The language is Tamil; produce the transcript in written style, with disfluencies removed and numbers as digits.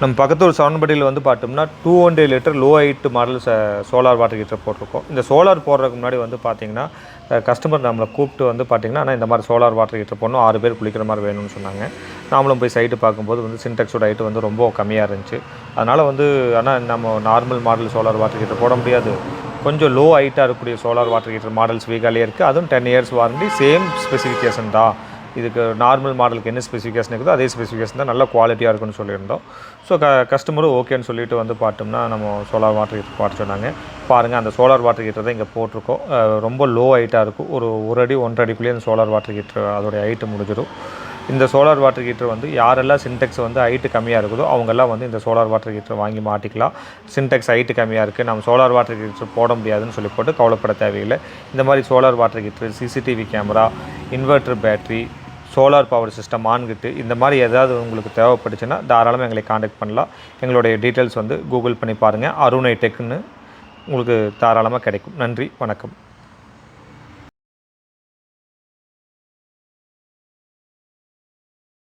நம்ம பக்கத்து ஒரு சரவணப்பட்டியில் வந்து பார்த்தோம்னா 200 litre low height model solar water heater போட்டிருக்கோம். இந்த சோலார் போடுறதுக்கு முன்னாடி வந்து பார்த்திங்கன்னா கஸ்டமர் நம்மளை கூப்பிட்டு வந்து பார்த்திங்கன்னா ஆனால் இந்த மாதிரி சோலார் வாட்டர் ஹீட்டர் போடணும் 6 பேர் குளிக்கிற மாதிரி வேணும்னு சொன்னாங்க. நாமளும் போய் சைட்டு பார்க்கும்போது வந்து சின்டெக்ஸோட ஹைட்டு வந்து ரொம்ப கம்மியாக இருந்துச்சு. அதனால் வந்து ஆனால் நம்ம normal model solar water heater போட முடியாது, கொஞ்சம் லோ ஹைட்டாக இருக்கக்கூடிய சோலார் வாட்டர் ஹீட்டர் மாடல்ஸ் வீகாலே இருக்குது. அதுவும் 10 இயர்ஸ் வாரண்டி, சேம் ஸ்பெசிஃபிகேஷன் தான். இதுக்கு நார்மல் மாடலுக்கு என்ன ஸ்பெசிஃபிகேஷன் இருக்குதோ அதே ஸ்பெசிஃபிகேஷன் தான், நல்ல குவாலிட்டியாக இருக்குன்னு சொல்லியிருந்தோம். ஸோ கஸ்டமரும் ஓகேன்னு சொல்லிட்டு வந்து பார்த்தோம்னா நம்ம சோலார் வாட்டர் ஹீட்டர் பார்த்து சொன்னாங்க. பாருங்கள், அந்த சோலார் வாட்டர் ஹீட்டர் தான் இங்கே போட்டிருக்கோம். ரொம்ப லோ ஹைட்டாக இருக்கும். ஒரு அடி 1.5 அடிக்குள்ளேயே அந்த சோலார் வாட்டர் ஹீட்டர் அதோடைய ஹைட்டு முடிஞ்சிடும். இந்த சோலார் வாட்டர் ஹீட்டர் வந்து யாரெல்லாம் சின்டெக்ஸ் வந்து ஹைட்டு கம்மியாக இருக்குதோ அவங்கெல்லாம் வந்து இந்த சோலார் வாட்டர் ஹீட்டர் வாங்கி மாட்டிக்கலாம். சின்டெக்ஸ் ஹைட்டு கம்மியாக இருக்குது, நம்ம சோலார் வாட்டர் ஹீட்டர் போட முடியாதுன்னு சொல்லி போட்டு கவலைப்பட தேவையில்லை. இந்த மாதிரி solar water heater, CCTV camera, inverter battery, solar power system ஆன்கிட்டு இந்த மாதிரி ஏதாவது உங்களுக்கு தேவைப்பட்டுச்சுன்னா தாராளமாக எங்களை காண்டாக்ட் பண்ணலாம். எங்களுடைய டீட்டெயில்ஸ் வந்து கூகுள் பண்ணி பாருங்கள், அருணை டெக்னு உங்களுக்கு தாராளமாக கிடைக்கும். நன்றி, வணக்கம்.